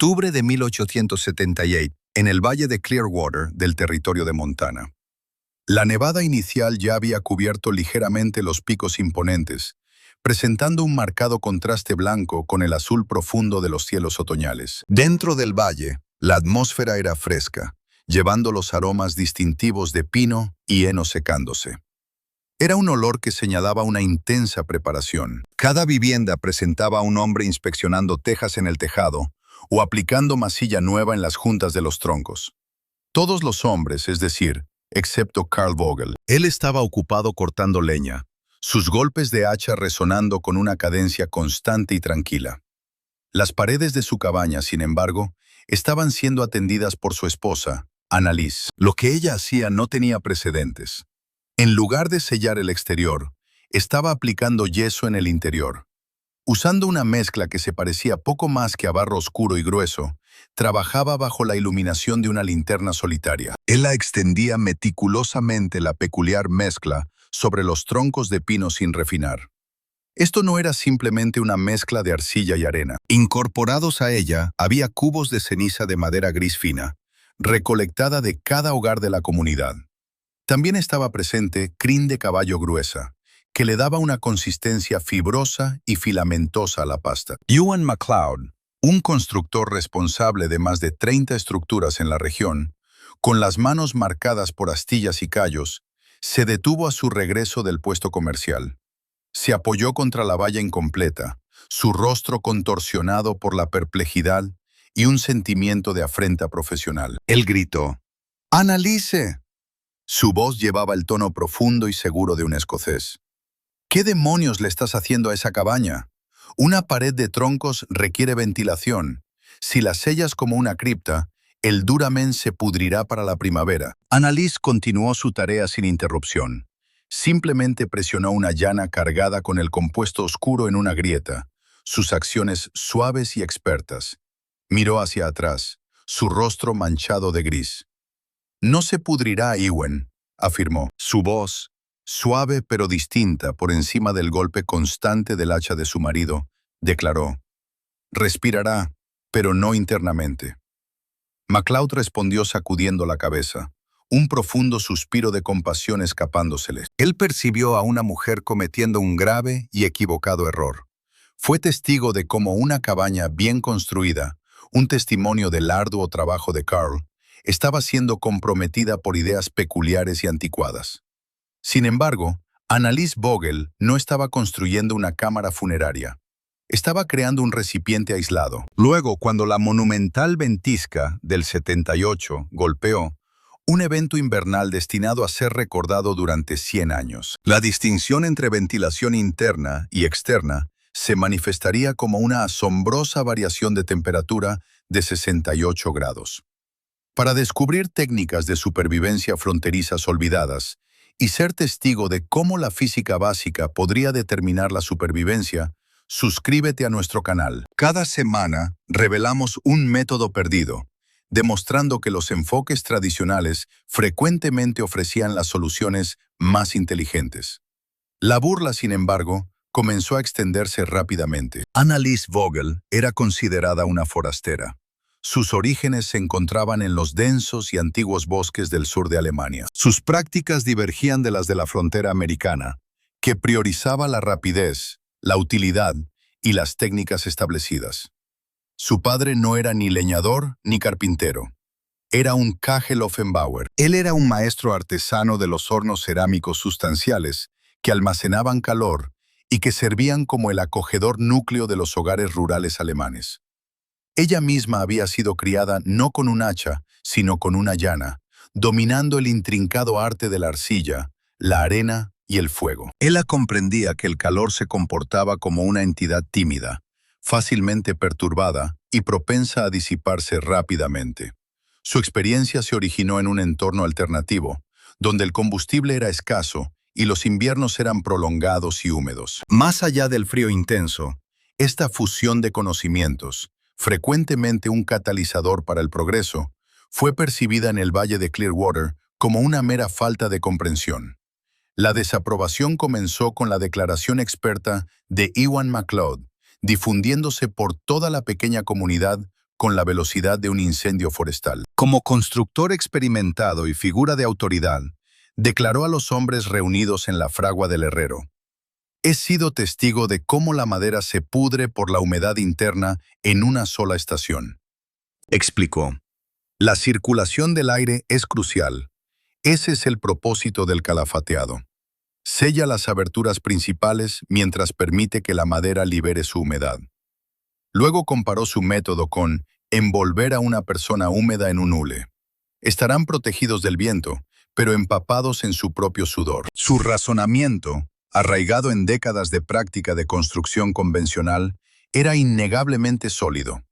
Octubre de 1878, en el valle de Clearwater del territorio de Montana. La nevada inicial ya había cubierto ligeramente los picos imponentes, presentando un marcado contraste blanco con el azul profundo de los cielos otoñales. Dentro del valle, la atmósfera era fresca, llevando los aromas distintivos de pino y heno secándose. Era un olor que señalaba una intensa preparación. Cada vivienda presentaba a un hombre inspeccionando tejas en el tejado o aplicando masilla nueva en las juntas de los troncos. Todos los hombres, es decir, excepto Carl Vogel. Él estaba ocupado cortando leña, sus golpes de hacha resonando con una cadencia constante y tranquila. Las paredes de su cabaña, sin embargo, estaban siendo atendidas por su esposa, Annalise. Lo que ella hacía no tenía precedentes. En lugar de sellar el exterior, estaba aplicando yeso en el interior. Usando una mezcla que se parecía poco más que a barro oscuro y grueso, trabajaba bajo la iluminación de una linterna solitaria. Él la extendía meticulosamente la peculiar mezcla sobre los troncos de pino sin refinar. Esto no era simplemente una mezcla de arcilla y arena. Incorporados a ella había cubos de ceniza de madera gris fina, recolectada de cada hogar de la comunidad. También estaba presente crin de caballo gruesa, que le daba una consistencia fibrosa y filamentosa a la pasta. Ewan MacLeod, un constructor responsable de más de 30 estructuras en la región, con las manos marcadas por astillas y callos, se detuvo a su regreso del puesto comercial. Se apoyó contra la valla incompleta, su rostro contorsionado por la perplejidad y un sentimiento de afrenta profesional. Él gritó: «¡Annalise!». Su voz llevaba el tono profundo y seguro de un escocés. «¿Qué demonios le estás haciendo a esa cabaña? Una pared de troncos requiere ventilación. Si la sellas como una cripta, el duramen se pudrirá para la primavera». Annalise continuó su tarea sin interrupción. Simplemente presionó una llana cargada con el compuesto oscuro en una grieta, sus acciones suaves y expertas. Miró hacia atrás, su rostro manchado de gris. «No se pudrirá, Ewan», afirmó. Su voz, suave pero distinta por encima del golpe constante del hacha de su marido, declaró: «Respirará, pero no internamente». MacLeod respondió sacudiendo la cabeza, un profundo suspiro de compasión escapándosele. Él percibió a una mujer cometiendo un grave y equivocado error. Fue testigo de cómo una cabaña bien construida, un testimonio del arduo trabajo de Carl, estaba siendo comprometida por ideas peculiares y anticuadas. Sin embargo, Annalise Vogel no estaba construyendo una cámara funeraria. Estaba creando un recipiente aislado. Luego, cuando la monumental ventisca del 78 golpeó, un evento invernal destinado a ser recordado durante 100 años. La distinción entre ventilación interna y externa se manifestaría como una asombrosa variación de temperatura de 68 grados. Para descubrir técnicas de supervivencia fronterizas olvidadas y ser testigo de cómo la física básica podría determinar la supervivencia, suscríbete a nuestro canal. Cada semana revelamos un método perdido, demostrando que los enfoques tradicionales frecuentemente ofrecían las soluciones más inteligentes. La burla, sin embargo, comenzó a extenderse rápidamente. Annalise Vogel era considerada una forastera. Sus orígenes se encontraban en los densos y antiguos bosques del sur de Alemania. Sus prácticas divergían de las de la frontera americana, que priorizaba la rapidez, la utilidad y las técnicas establecidas. Su padre no era ni leñador ni carpintero. Era un Kagel-Offenbauer. Él era un maestro artesano de los hornos cerámicos sustanciales que almacenaban calor y que servían como el acogedor núcleo de los hogares rurales alemanes. Ella misma había sido criada no con un hacha, sino con una llana, dominando el intrincado arte de la arcilla, la arena y el fuego. Ella comprendía que el calor se comportaba como una entidad tímida, fácilmente perturbada y propensa a disiparse rápidamente. Su experiencia se originó en un entorno alternativo, donde el combustible era escaso y los inviernos eran prolongados y húmedos. Más allá del frío intenso, esta fusión de conocimientos, frecuentemente un catalizador para el progreso, fue percibida en el valle de Clearwater como una mera falta de comprensión. La desaprobación comenzó con la declaración experta de Ewan MacLeod, difundiéndose por toda la pequeña comunidad con la velocidad de un incendio forestal. Como constructor experimentado y figura de autoridad, declaró a los hombres reunidos en la fragua del herrero: «He sido testigo de cómo la madera se pudre por la humedad interna en una sola estación». Explicó: «La circulación del aire es crucial. Ese es el propósito del calafateado. Sella las aberturas principales mientras permite que la madera libere su humedad». Luego comparó su método con envolver a una persona húmeda en un hule. Estarán protegidos del viento, pero empapados en su propio sudor. Su razonamiento, arraigado en décadas de práctica de construcción convencional, era innegablemente sólido.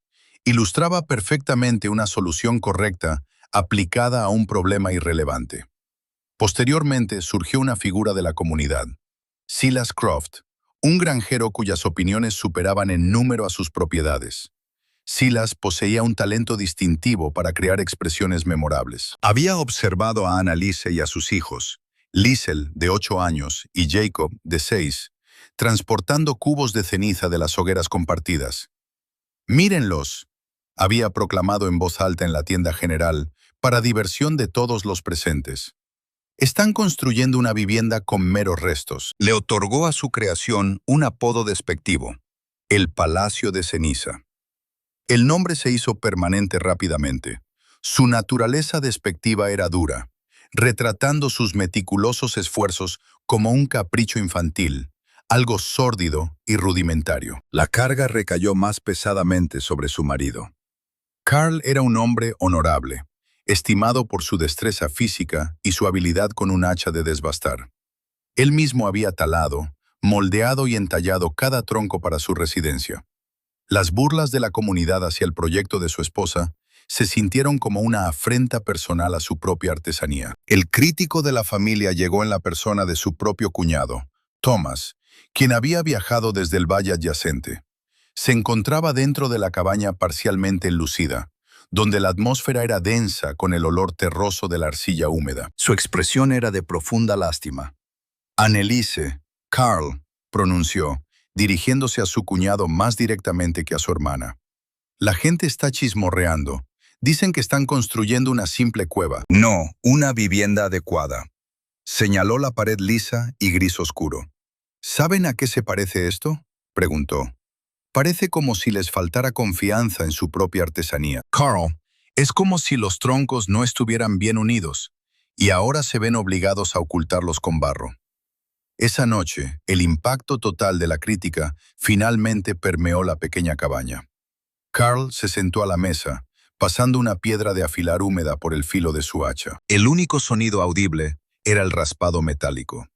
Ilustraba perfectamente una solución correcta aplicada a un problema irrelevante. Posteriormente surgió una figura de la comunidad: Silas Croft, un granjero cuyas opiniones superaban en número a sus propiedades. Silas poseía un talento distintivo para crear expresiones memorables. Había observado a Annalise y a sus hijos, Liesel, de 8 años, y Jacob, de 6, transportando cubos de ceniza de las hogueras compartidas. «Mírenlos», había proclamado en voz alta en la tienda general, para diversión de todos los presentes. «Están construyendo una vivienda con meros restos». Le otorgó a su creación un apodo despectivo: el Palacio de Ceniza. El nombre se hizo permanente rápidamente. Su naturaleza despectiva era dura, retratando sus meticulosos esfuerzos como un capricho infantil, algo sórdido y rudimentario. La carga recayó más pesadamente sobre su marido. Carl era un hombre honorable, estimado por su destreza física y su habilidad con un hacha de desbastar. Él mismo había talado, moldeado y entallado cada tronco para su residencia. Las burlas de la comunidad hacia el proyecto de su esposa se sintieron como una afrenta personal a su propia artesanía. El crítico de la familia llegó en la persona de su propio cuñado, Thomas, quien había viajado desde el valle adyacente. Se encontraba dentro de la cabaña parcialmente enlucida, donde la atmósfera era densa con el olor terroso de la arcilla húmeda. Su expresión era de profunda lástima. «Annelise, Carl», pronunció, dirigiéndose a su cuñado más directamente que a su hermana. «La gente está chismorreando. Dicen que están construyendo una simple cueva». «No, una vivienda adecuada». Señaló la pared lisa y gris oscuro. «¿Saben a qué se parece esto?», preguntó. «Parece como si les faltara confianza en su propia artesanía. Carl, es como si los troncos no estuvieran bien unidos, y ahora se ven obligados a ocultarlos con barro». Esa noche, el impacto total de la crítica finalmente permeó la pequeña cabaña. Carl se sentó a la mesa, pasando una piedra de afilar húmeda por el filo de su hacha. El único sonido audible era el raspado metálico.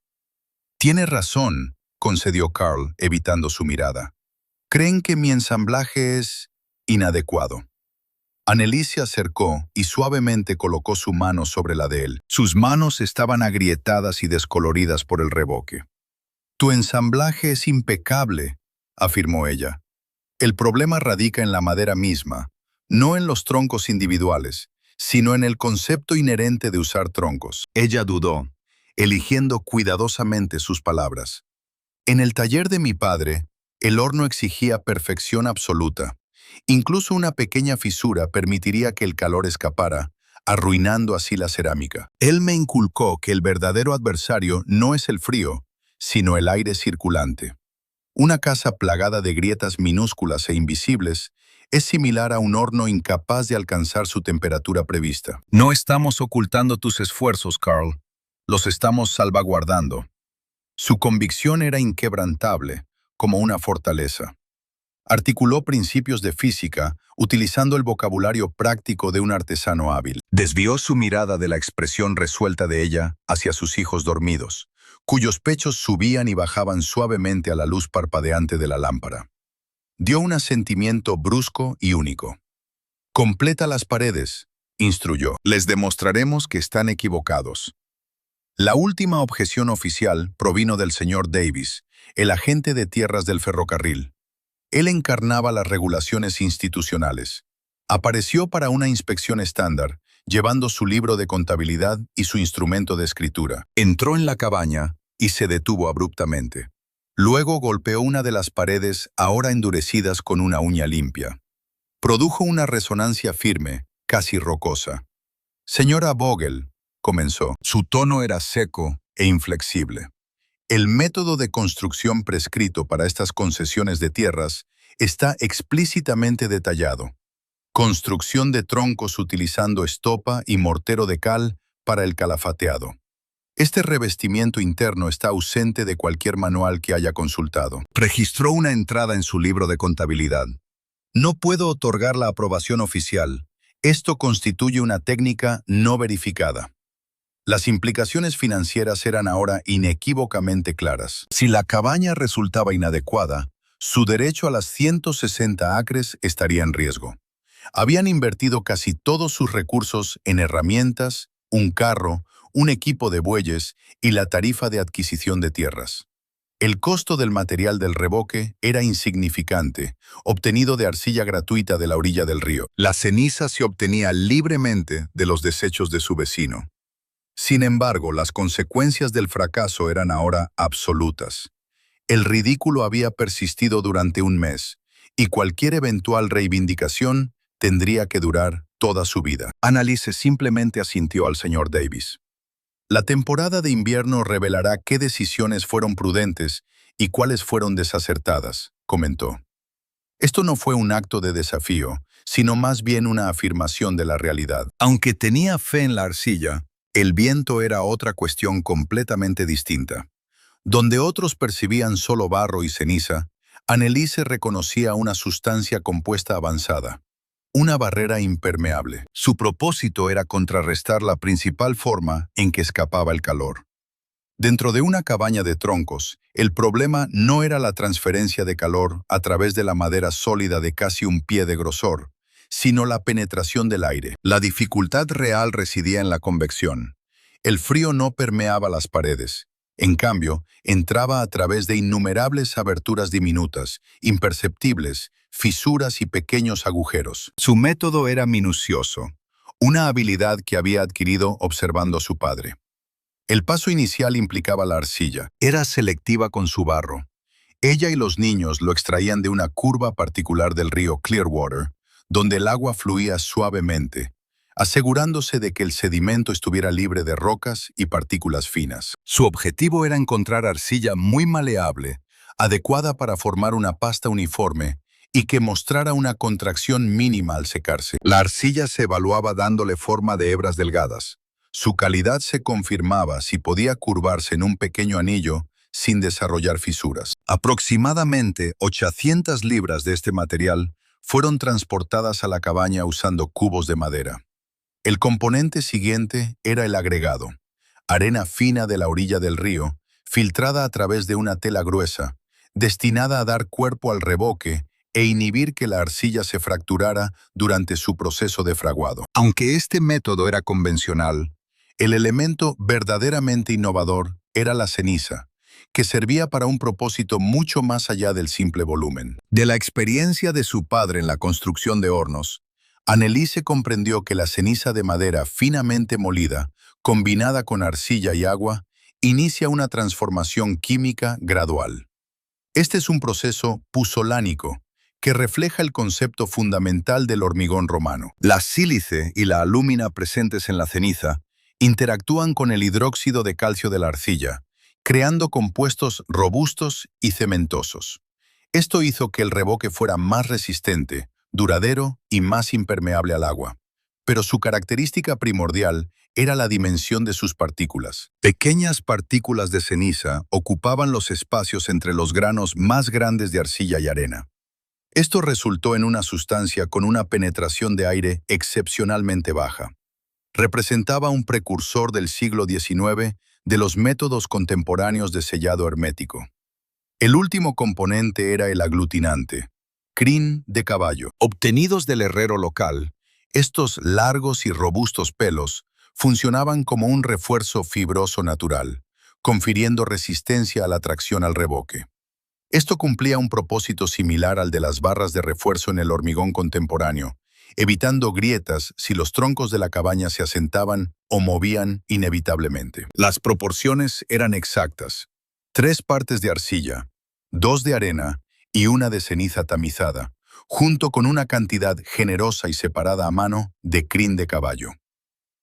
«Tiene razón», concedió Carl, evitando su mirada. «Creen que mi ensamblaje es inadecuado». Annelise se acercó y suavemente colocó su mano sobre la de él. Sus manos estaban agrietadas y descoloridas por el revoque. «Tu ensamblaje es impecable», afirmó ella. «El problema radica en la madera misma, no en los troncos individuales, sino en el concepto inherente de usar troncos». Ella dudó, eligiendo cuidadosamente sus palabras. «En el taller de mi padre, el horno exigía perfección absoluta. Incluso una pequeña fisura permitiría que el calor escapara, arruinando así la cerámica. Él me inculcó que el verdadero adversario no es el frío, sino el aire circulante. Una casa plagada de grietas minúsculas e invisibles es similar a un horno incapaz de alcanzar su temperatura prevista». «No estamos ocultando tus esfuerzos, Carl. Los estamos salvaguardando». Su convicción era inquebrantable, como una fortaleza. Articuló principios de física utilizando el vocabulario práctico de un artesano hábil. Desvió su mirada de la expresión resuelta de ella hacia sus hijos dormidos, cuyos pechos subían y bajaban suavemente a la luz parpadeante de la lámpara. Dio un asentimiento brusco y único. «Completa las paredes», instruyó. «Les demostraremos que están equivocados». La última objeción oficial provino del señor Davis, el agente de tierras del ferrocarril. Él encarnaba las regulaciones institucionales. Apareció para una inspección estándar, llevando su libro de contabilidad y su instrumento de escritura. Entró en la cabaña y se detuvo abruptamente. Luego golpeó una de las paredes ahora endurecidas con una uña limpia. Produjo una resonancia firme, casi rocosa. «Señora Vogel», comenzó. Su tono era seco e inflexible. «El método de construcción prescrito para estas concesiones de tierras está explícitamente detallado. Construcción de troncos utilizando estopa y mortero de cal para el calafateado. Este revestimiento interno está ausente de cualquier manual que haya consultado». Registró una entrada en su libro de contabilidad. «No puedo otorgar la aprobación oficial. Esto constituye una técnica no verificada». Las implicaciones financieras eran ahora inequívocamente claras. Si la cabaña resultaba inadecuada, su derecho a las 160 acres estaría en riesgo. Habían invertido casi todos sus recursos en herramientas, un carro, un equipo de bueyes y la tarifa de adquisición de tierras. El costo del material del revoque era insignificante, obtenido de arcilla gratuita de la orilla del río. La ceniza se obtenía libremente de los desechos de su vecino. Sin embargo, las consecuencias del fracaso eran ahora absolutas. El ridículo había persistido durante un mes, y cualquier eventual reivindicación tendría que durar toda su vida. Annalise simplemente asintió al señor Davis. La temporada de invierno revelará qué decisiones fueron prudentes y cuáles fueron desacertadas, comentó. Esto no fue un acto de desafío, sino más bien una afirmación de la realidad. Aunque tenía fe en la arcilla, el viento era otra cuestión completamente distinta. Donde otros percibían solo barro y ceniza, Annelise reconocía una sustancia compuesta avanzada, una barrera impermeable. Su propósito era contrarrestar la principal forma en que escapaba el calor. Dentro de una cabaña de troncos, el problema no era la transferencia de calor a través de la madera sólida de casi un pie de grosor, sino la penetración del aire. La dificultad real residía en la convección. El frío no permeaba las paredes. En cambio, entraba a través de innumerables aberturas diminutas, imperceptibles, fisuras y pequeños agujeros. Su método era minucioso, una habilidad que había adquirido observando a su padre. El paso inicial implicaba la arcilla. Era selectiva con su barro. Ella y los niños lo extraían de una curva particular del río Clearwater, donde el agua fluía suavemente, asegurándose de que el sedimento estuviera libre de rocas y partículas finas. Su objetivo era encontrar arcilla muy maleable, adecuada para formar una pasta uniforme y que mostrara una contracción mínima al secarse. La arcilla se evaluaba dándole forma de hebras delgadas. Su calidad se confirmaba si podía curvarse en un pequeño anillo sin desarrollar fisuras. Aproximadamente 800 libras de este material fueron transportadas a la cabaña usando cubos de madera. El componente siguiente era el agregado, arena fina de la orilla del río, filtrada a través de una tela gruesa, destinada a dar cuerpo al revoque e inhibir que la arcilla se fracturara durante su proceso de fraguado. Aunque este método era convencional, el elemento verdaderamente innovador era la ceniza, que servía para un propósito mucho más allá del simple volumen. De la experiencia de su padre en la construcción de hornos, Annelise comprendió que la ceniza de madera finamente molida, combinada con arcilla y agua, inicia una transformación química gradual. Este es un proceso puzolánico que refleja el concepto fundamental del hormigón romano. La sílice y la alúmina presentes en la ceniza interactúan con el hidróxido de calcio de la arcilla, creando compuestos robustos y cementosos. Esto hizo que el revoque fuera más resistente, duradero y más impermeable al agua. Pero su característica primordial era la dimensión de sus partículas. Pequeñas partículas de ceniza ocupaban los espacios entre los granos más grandes de arcilla y arena. Esto resultó en una sustancia con una penetración de aire excepcionalmente baja. Representaba un precursor del siglo XIX de los métodos contemporáneos de sellado hermético. El último componente era el aglutinante, crin de caballo. Obtenidos del herrero local, estos largos y robustos pelos funcionaban como un refuerzo fibroso natural, confiriendo resistencia a la tracción al revoque. Esto cumplía un propósito similar al de las barras de refuerzo en el hormigón contemporáneo, evitando grietas si los troncos de la cabaña se asentaban o movían inevitablemente. Las proporciones eran exactas: 3 partes de arcilla, 2 de arena y 1 de ceniza tamizada, junto con una cantidad generosa y separada a mano de crin de caballo.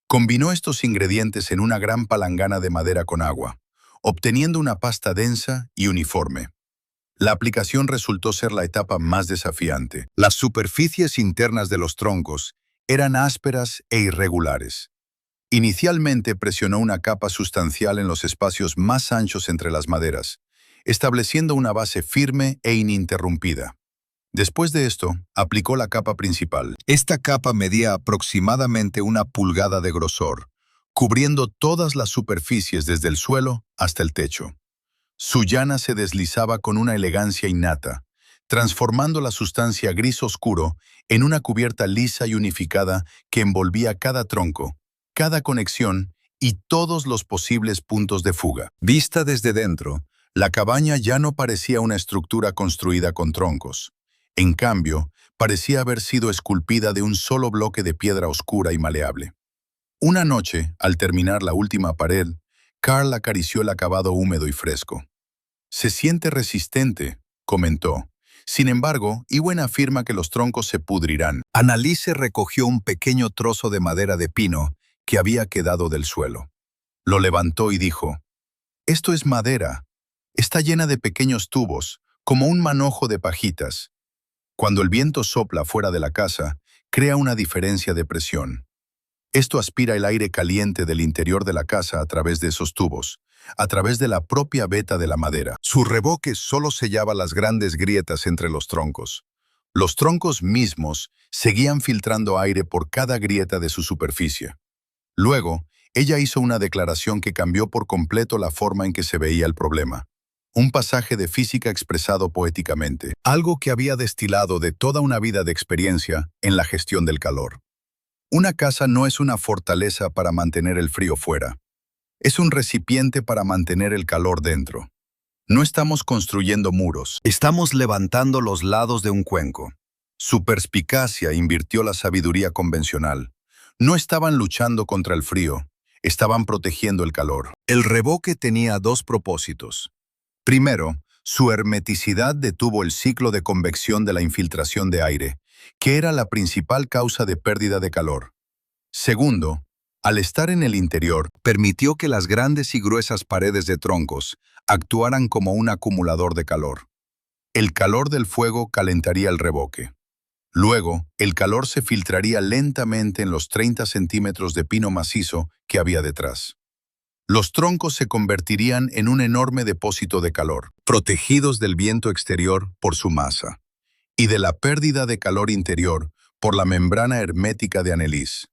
Combinó estos ingredientes en una gran palangana de madera con agua, obteniendo una pasta densa y uniforme. La aplicación resultó ser la etapa más desafiante. Las superficies internas de los troncos eran ásperas e irregulares. Inicialmente presionó una capa sustancial en los espacios más anchos entre las maderas, estableciendo una base firme e ininterrumpida. Después de esto, aplicó la capa principal. Esta capa medía aproximadamente 1 pulgada de grosor, cubriendo todas las superficies desde el suelo hasta el techo. Su llana se deslizaba con una elegancia innata, transformando la sustancia gris oscuro en una cubierta lisa y unificada que envolvía cada tronco, cada conexión y todos los posibles puntos de fuga. Vista desde dentro, la cabaña ya no parecía una estructura construida con troncos. En cambio, parecía haber sido esculpida de un solo bloque de piedra oscura y maleable. Una noche, al terminar la última pared, Carl acarició el acabado húmedo y fresco. «Se siente resistente», comentó. Sin embargo, Ewen afirma que los troncos se pudrirán. Annalise recogió un pequeño trozo de madera de pino que había quedado del suelo. Lo levantó y dijo, «Esto es madera. Está llena de pequeños tubos, como un manojo de pajitas. Cuando el viento sopla fuera de la casa, crea una diferencia de presión. Esto aspira el aire caliente del interior de la casa a través de esos tubos, a través de la propia veta de la madera. Su revoque solo sellaba las grandes grietas entre los troncos. Los troncos mismos seguían filtrando aire por cada grieta de su superficie. Luego, ella hizo una declaración que cambió por completo la forma en que se veía el problema. Un pasaje de física expresado poéticamente, algo que había destilado de toda una vida de experiencia en la gestión del calor. Una casa no es una fortaleza para mantener el frío fuera. Es un recipiente para mantener el calor dentro. No estamos construyendo muros, estamos levantando los lados de un cuenco. Su perspicacia invirtió la sabiduría convencional. No estaban luchando contra el frío, estaban protegiendo el calor. El revoque tenía dos propósitos. Primero, su hermeticidad detuvo el ciclo de convección de la infiltración de aire, que era la principal causa de pérdida de calor. Segundo, al estar en el interior, permitió que las grandes y gruesas paredes de troncos actuaran como un acumulador de calor. El calor del fuego calentaría el revoque. Luego, el calor se filtraría lentamente en los 30 centímetros de pino macizo que había detrás. Los troncos se convertirían en un enorme depósito de calor, protegidos del viento exterior por su masa, y de la pérdida de calor interior por la membrana hermética de Annelise.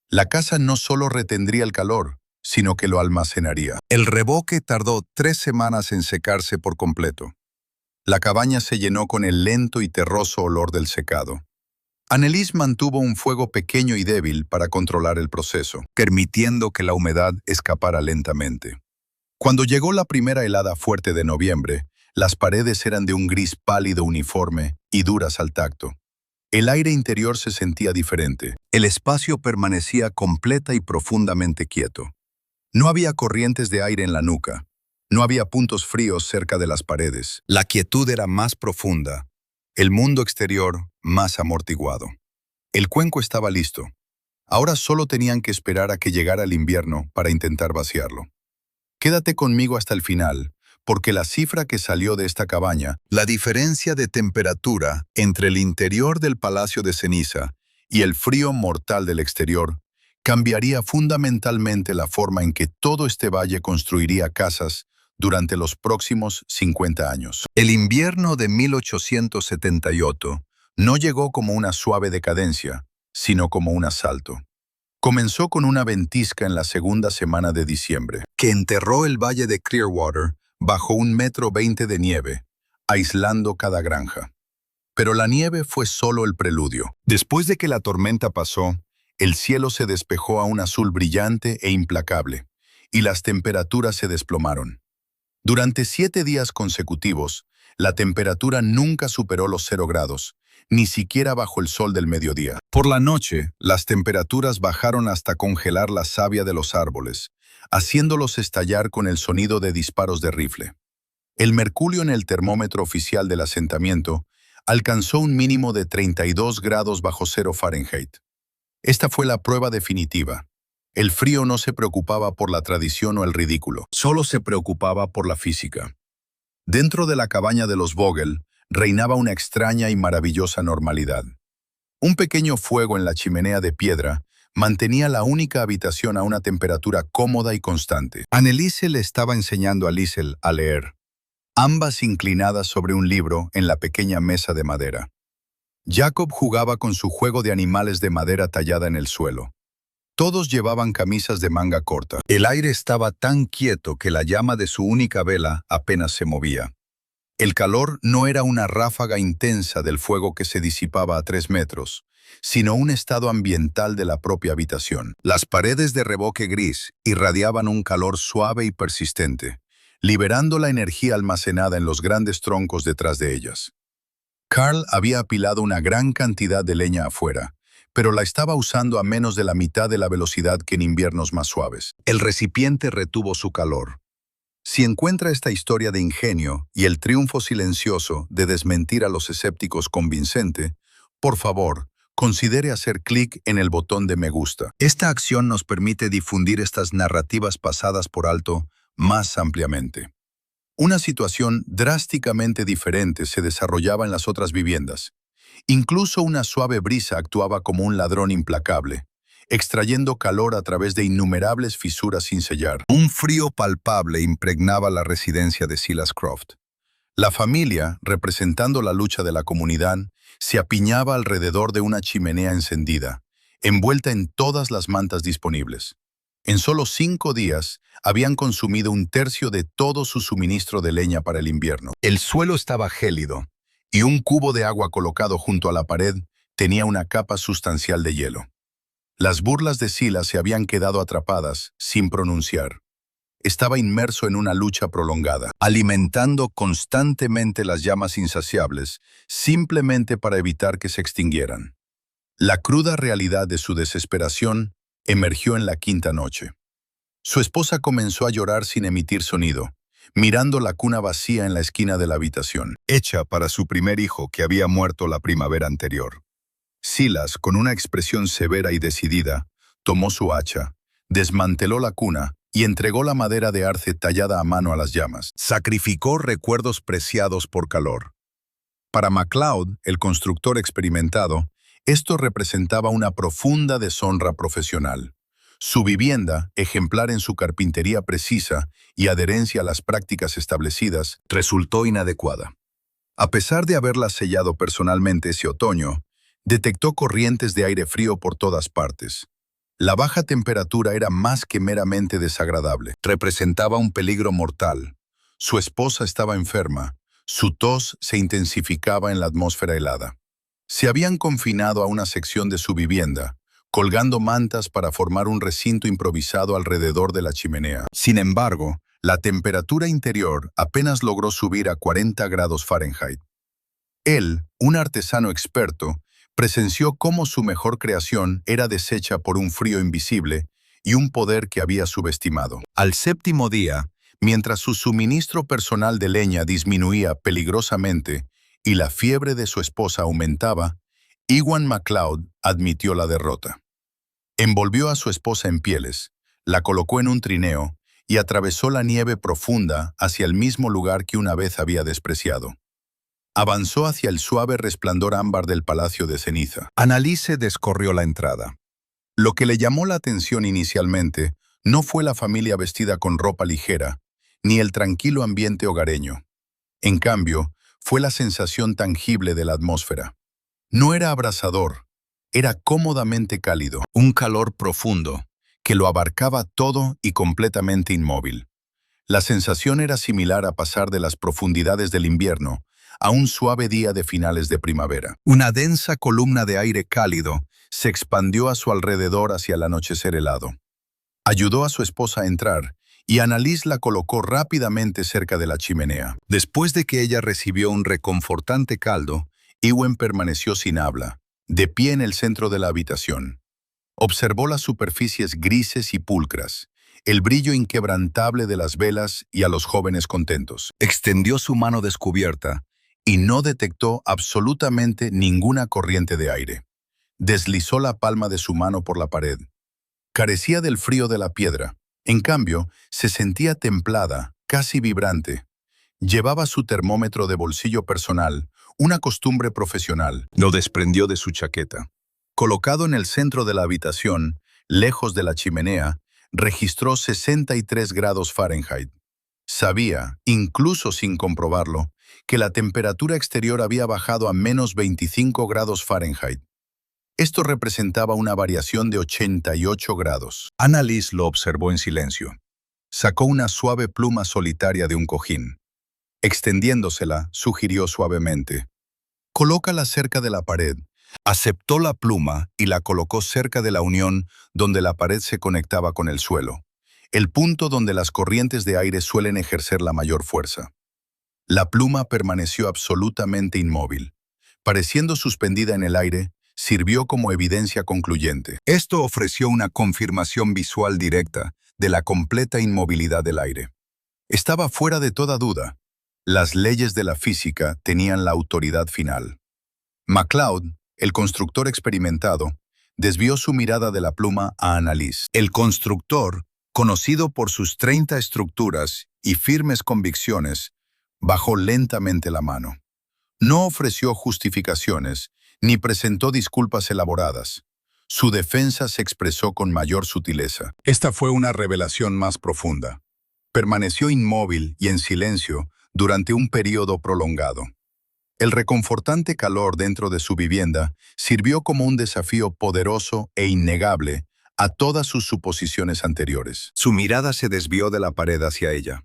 La casa no solo retendría el calor, sino que lo almacenaría. El revoque tardó 3 semanas en secarse por completo. La cabaña se llenó con el lento y terroso olor del secado. Annelise mantuvo un fuego pequeño y débil para controlar el proceso, permitiendo que la humedad escapara lentamente. Cuando llegó la primera helada fuerte de noviembre, las paredes eran de un gris pálido uniforme y duras al tacto. El aire interior se sentía diferente. El espacio permanecía completa y profundamente quieto. No había corrientes de aire en la nuca. No había puntos fríos cerca de las paredes. La quietud era más profunda. El mundo exterior más amortiguado. El cuenco estaba listo. Ahora solo tenían que esperar a que llegara el invierno para intentar vaciarlo. Quédate conmigo hasta el final, porque la cifra que salió de esta cabaña, la diferencia de temperatura entre el interior del Palacio de Ceniza y el frío mortal del exterior, cambiaría fundamentalmente la forma en que todo este valle construiría casas durante los próximos 50 años. El invierno de 1878 no llegó como una suave decadencia, sino como un asalto. Comenzó con una ventisca en la segunda semana de diciembre, que enterró el valle de Clearwater bajo 1,20 m de nieve, aislando cada granja. Pero la nieve fue solo el preludio. Después de que la tormenta pasó, el cielo se despejó a un azul brillante e implacable, y las temperaturas se desplomaron. Durante 7 días consecutivos, la temperatura nunca superó los 0 grados, ni siquiera bajo el sol del mediodía. Por la noche, las temperaturas bajaron hasta congelar la savia de los árboles, haciéndolos estallar con el sonido de disparos de rifle. El mercurio en el termómetro oficial del asentamiento alcanzó un mínimo de 32 grados bajo cero Fahrenheit. Esta fue la prueba definitiva. El frío no se preocupaba por la tradición o el ridículo, solo se preocupaba por la física. Dentro de la cabaña de los Vogel reinaba una extraña y maravillosa normalidad. Un pequeño fuego en la chimenea de piedra mantenía la única habitación a una temperatura cómoda y constante. Anneliese le estaba enseñando a Liesel a leer, ambas inclinadas sobre un libro en la pequeña mesa de madera. Jacob jugaba con su juego de animales de madera tallada en el suelo. Todos llevaban camisas de manga corta. El aire estaba tan quieto que la llama de su única vela apenas se movía. El calor no era una ráfaga intensa del fuego que se disipaba a 3 metros, sino un estado ambiental de la propia habitación. Las paredes de revoque gris irradiaban un calor suave y persistente, liberando la energía almacenada en los grandes troncos detrás de ellas. Carl había apilado una gran cantidad de leña afuera, pero la estaba usando a menos de la mitad de la velocidad que en inviernos más suaves. El recipiente retuvo su calor. Si encuentra esta historia de ingenio y el triunfo silencioso de desmentir a los escépticos convincente, por favor, considere hacer clic en el botón de me gusta. Esta acción nos permite difundir estas narrativas pasadas por alto más ampliamente. Una situación drásticamente diferente se desarrollaba en las otras viviendas. Incluso una suave brisa actuaba como un ladrón implacable, extrayendo calor a través de innumerables fisuras sin sellar. Un frío palpable impregnaba la residencia de Silas Croft. La familia, representando la lucha de la comunidad, se apiñaba alrededor de una chimenea encendida, envuelta en todas las mantas disponibles. En solo 5 días, habían consumido 1/3 de todo su suministro de leña para el invierno. El suelo estaba gélido, y un cubo de agua colocado junto a la pared tenía una capa sustancial de hielo. Las burlas de Silas se habían quedado atrapadas, sin pronunciar. Estaba inmerso en una lucha prolongada, alimentando constantemente las llamas insaciables, simplemente para evitar que se extinguieran. La cruda realidad de su desesperación emergió en la 5ª noche. Su esposa comenzó a llorar sin emitir sonido, mirando la cuna vacía en la esquina de la habitación, hecha para su primer hijo que había muerto la primavera anterior. Silas, con una expresión severa y decidida, tomó su hacha, desmanteló la cuna y entregó la madera de arce tallada a mano a las llamas. Sacrificó recuerdos preciados por calor. Para MacLeod, el constructor experimentado, esto representaba una profunda deshonra profesional. Su vivienda, ejemplar en su carpintería precisa y adherencia a las prácticas establecidas, resultó inadecuada. A pesar de haberla sellado personalmente ese otoño, detectó corrientes de aire frío por todas partes. La baja temperatura era más que meramente desagradable. Representaba un peligro mortal. Su esposa estaba enferma. Su tos se intensificaba en la atmósfera helada. Se habían confinado a una sección de su vivienda, colgando mantas para formar un recinto improvisado alrededor de la chimenea. Sin embargo, la temperatura interior apenas logró subir a 40 grados Fahrenheit. Él, un artesano experto, presenció cómo su mejor creación era deshecha por un frío invisible y un poder que había subestimado. Al 7º día, mientras su suministro personal de leña disminuía peligrosamente y la fiebre de su esposa aumentaba, Ewan MacLeod admitió la derrota. Envolvió a su esposa en pieles, la colocó en un trineo y atravesó la nieve profunda hacia el mismo lugar que una vez había despreciado. Avanzó hacia el suave resplandor ámbar del palacio de ceniza. Anneliese descorrió la entrada. Lo que le llamó la atención inicialmente no fue la familia vestida con ropa ligera, ni el tranquilo ambiente hogareño. En cambio, fue la sensación tangible de la atmósfera. No era abrasador, era cómodamente cálido, un calor profundo, que lo abarcaba todo y completamente inmóvil. La sensación era similar a pasar de las profundidades del invierno a un suave día de finales de primavera. Una densa columna de aire cálido se expandió a su alrededor hacia el anochecer helado. Ayudó a su esposa a entrar y Anneliese la colocó rápidamente cerca de la chimenea. Después de que ella recibió un reconfortante caldo, Ewan permaneció sin habla, de pie en el centro de la habitación. Observó las superficies grises y pulcras, el brillo inquebrantable de las velas y a los jóvenes contentos. Extendió su mano descubierta y no detectó absolutamente ninguna corriente de aire. Deslizó la palma de su mano por la pared. Carecía del frío de la piedra. En cambio, se sentía templada, casi vibrante. Llevaba su termómetro de bolsillo personal, una costumbre profesional. Lo desprendió de su chaqueta. Colocado en el centro de la habitación, lejos de la chimenea, registró 63 grados Fahrenheit. Sabía, incluso sin comprobarlo, que la temperatura exterior había bajado a menos 25 grados Fahrenheit. Esto representaba una variación de 88 grados. Annalise lo observó en silencio. Sacó una suave pluma solitaria de un cojín. Extendiéndosela, sugirió suavemente: «Colócala cerca de la pared». Aceptó la pluma y la colocó cerca de la unión donde la pared se conectaba con el suelo, el punto donde las corrientes de aire suelen ejercer la mayor fuerza. La pluma permaneció absolutamente inmóvil. Pareciendo suspendida en el aire, sirvió como evidencia concluyente. Esto ofreció una confirmación visual directa de la completa inmovilidad del aire. Estaba fuera de toda duda. Las leyes de la física tenían la autoridad final. MacLeod, el constructor experimentado, desvió su mirada de la pluma a Annalise. El constructor, conocido por sus 30 estructuras y firmes convicciones, bajó lentamente la mano. No ofreció justificaciones, ni presentó disculpas elaboradas. Su defensa se expresó con mayor sutileza. Esta fue una revelación más profunda. Permaneció inmóvil y en silencio durante un periodo prolongado. El reconfortante calor dentro de su vivienda sirvió como un desafío poderoso e innegable a todas sus suposiciones anteriores. Su mirada se desvió de la pared hacia ella.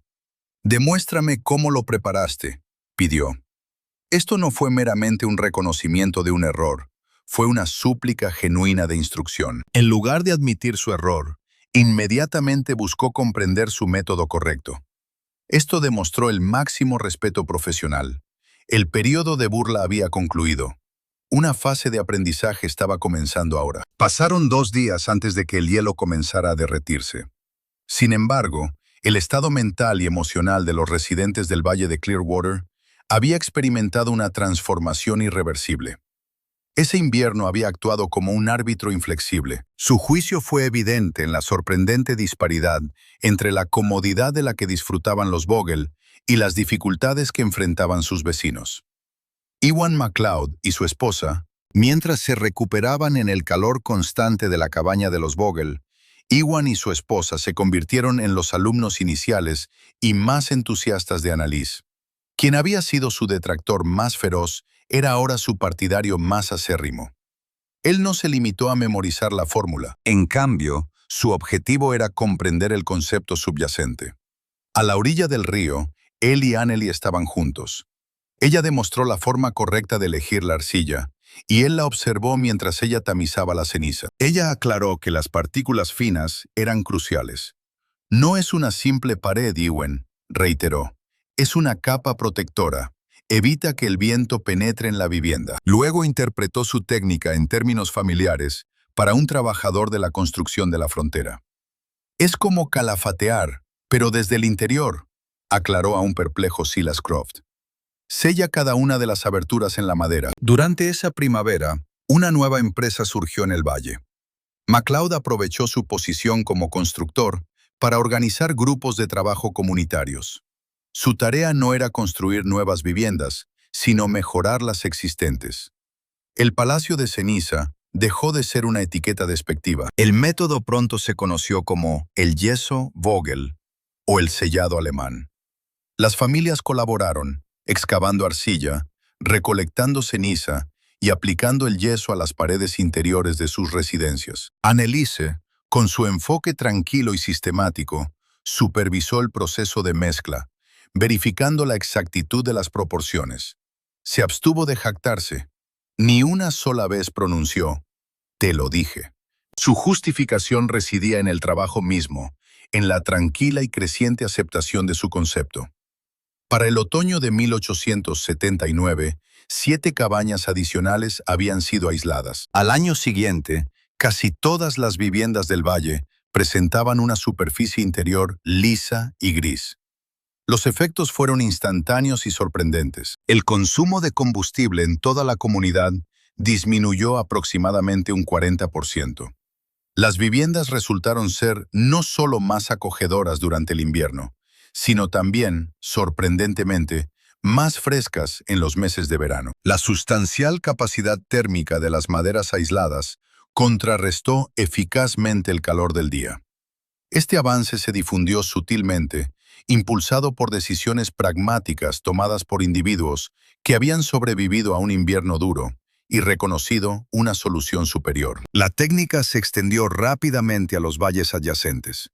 «Demuéstrame cómo lo preparaste», pidió. Esto no fue meramente un reconocimiento de un error, fue una súplica genuina de instrucción. En lugar de admitir su error, inmediatamente buscó comprender su método correcto. Esto demostró el máximo respeto profesional. El periodo de burla había concluido. Una fase de aprendizaje estaba comenzando ahora. Pasaron 2 días antes de que el hielo comenzara a derretirse. Sin embargo, el estado mental y emocional de los residentes del Valle de Clearwater había experimentado una transformación irreversible. Ese invierno había actuado como un árbitro inflexible. Su juicio fue evidente en la sorprendente disparidad entre la comodidad de la que disfrutaban los Vogel y las dificultades que enfrentaban sus vecinos. Ewan MacLeod y su esposa, mientras se recuperaban en el calor constante de la cabaña de los Vogel, Ewan y su esposa se convirtieron en los alumnos iniciales y más entusiastas de Annalise. Quien había sido su detractor más feroz era ahora su partidario más acérrimo. Él no se limitó a memorizar la fórmula. En cambio, su objetivo era comprender el concepto subyacente. A la orilla del río, él y Anneli estaban juntos. Ella demostró la forma correcta de elegir la arcilla, y él la observó mientras ella tamizaba la ceniza. Ella aclaró que las partículas finas eran cruciales. «No es una simple pared, Ewan», reiteró. «Es una capa protectora. Evita que el viento penetre en la vivienda». Luego interpretó su técnica en términos familiares para un trabajador de la construcción de la frontera. «Es como calafatear, pero desde el interior», aclaró a un perplejo Silas Croft. «Sella cada una de las aberturas en la madera». Durante esa primavera, una nueva empresa surgió en el valle. MacLeod aprovechó su posición como constructor para organizar grupos de trabajo comunitarios. Su tarea no era construir nuevas viviendas, sino mejorar las existentes. El Palacio de Ceniza dejó de ser una etiqueta despectiva. El método pronto se conoció como el yeso Vogel o el sellado alemán. Las familias colaboraron, excavando arcilla, recolectando ceniza y aplicando el yeso a las paredes interiores de sus residencias. Annelise, con su enfoque tranquilo y sistemático, supervisó el proceso de mezcla, verificando la exactitud de las proporciones. Se abstuvo de jactarse. Ni una sola vez pronunció: «Te lo dije». Su justificación residía en el trabajo mismo, en la tranquila y creciente aceptación de su concepto. Para el otoño de 1879, 7 cabañas adicionales habían sido aisladas. Al año siguiente, casi todas las viviendas del valle presentaban una superficie interior lisa y gris. Los efectos fueron instantáneos y sorprendentes. El consumo de combustible en toda la comunidad disminuyó aproximadamente un 40%. Las viviendas resultaron ser no solo más acogedoras durante el invierno, sino también, sorprendentemente, más frescas en los meses de verano. La sustancial capacidad térmica de las maderas aisladas contrarrestó eficazmente el calor del día. Este avance se difundió sutilmente, impulsado por decisiones pragmáticas tomadas por individuos que habían sobrevivido a un invierno duro y reconocido una solución superior. La técnica se extendió rápidamente a los valles adyacentes.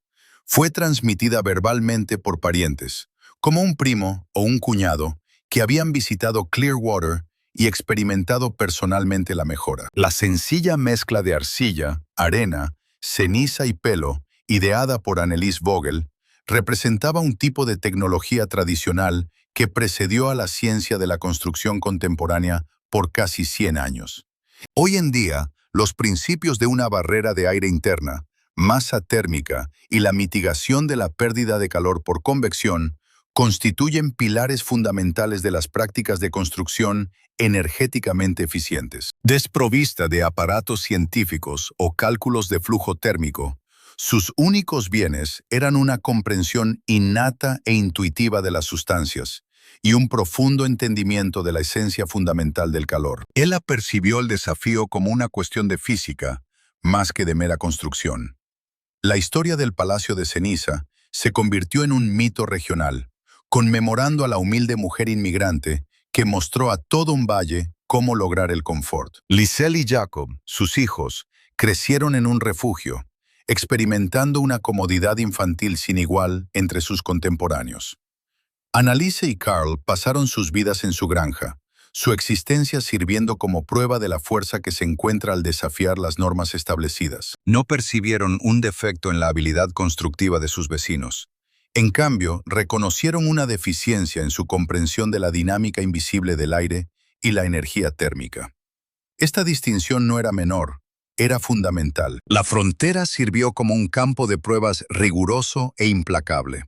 Fue transmitida verbalmente por parientes, como un primo o un cuñado, que habían visitado Clearwater y experimentado personalmente la mejora. La sencilla mezcla de arcilla, arena, ceniza y pelo, ideada por Anneliese Vogel, representaba un tipo de tecnología tradicional que precedió a la ciencia de la construcción contemporánea por casi 100 años. Hoy en día, los principios de una barrera de aire interna, masa térmica y la mitigación de la pérdida de calor por convección constituyen pilares fundamentales de las prácticas de construcción energéticamente eficientes. Desprovista de aparatos científicos o cálculos de flujo térmico, sus únicos bienes eran una comprensión innata e intuitiva de las sustancias y un profundo entendimiento de la esencia fundamental del calor. Él apercibió el desafío como una cuestión de física, más que de mera construcción. La historia del Palacio de Ceniza se convirtió en un mito regional, conmemorando a la humilde mujer inmigrante que mostró a todo un valle cómo lograr el confort. Liselle y Jacob, sus hijos, crecieron en un refugio, experimentando una comodidad infantil sin igual entre sus contemporáneos. Anneliese y Carl pasaron sus vidas en su granja, su existencia sirviendo como prueba de la fuerza que se encuentra al desafiar las normas establecidas. No percibieron un defecto en la habilidad constructiva de sus vecinos. En cambio, reconocieron una deficiencia en su comprensión de la dinámica invisible del aire y la energía térmica. Esta distinción no era menor, era fundamental. La frontera sirvió como un campo de pruebas riguroso e implacable.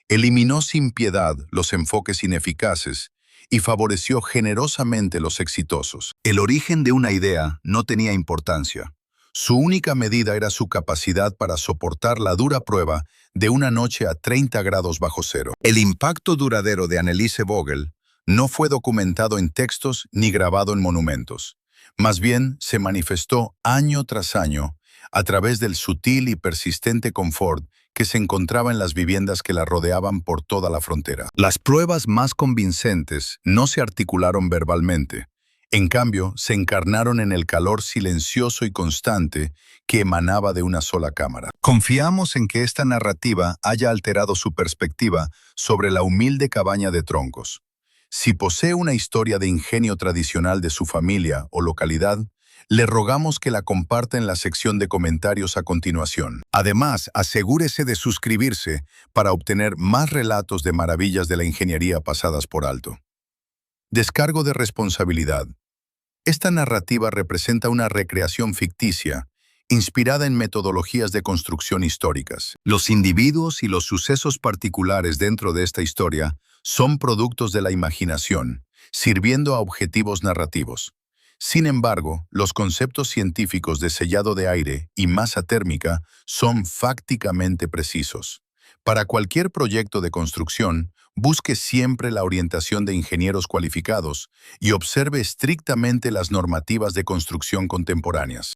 Eliminó sin piedad los enfoques ineficaces y favoreció generosamente los exitosos. El origen de una idea no tenía importancia. Su única medida era su capacidad para soportar la dura prueba de una noche a 30 grados bajo cero. El impacto duradero de Anneliese Vogel no fue documentado en textos ni grabado en monumentos. Más bien, se manifestó año tras año a través del sutil y persistente confort que se encontraba en las viviendas que la rodeaban por toda la frontera. Las pruebas más convincentes no se articularon verbalmente. En cambio, se encarnaron en el calor silencioso y constante que emanaba de una sola cámara. Confiamos en que esta narrativa haya alterado su perspectiva sobre la humilde cabaña de troncos. Si posee una historia de ingenio tradicional de su familia o localidad, le rogamos que la comparta en la sección de comentarios a continuación. Además, asegúrese de suscribirse para obtener más relatos de maravillas de la ingeniería pasadas por alto. Descargo de responsabilidad. Esta narrativa representa una recreación ficticia, inspirada en metodologías de construcción históricas. Los individuos y los sucesos particulares dentro de esta historia son productos de la imaginación, sirviendo a objetivos narrativos. Sin embargo, los conceptos científicos de sellado de aire y masa térmica son fácticamente precisos. Para cualquier proyecto de construcción, busque siempre la orientación de ingenieros cualificados y observe estrictamente las normativas de construcción contemporáneas.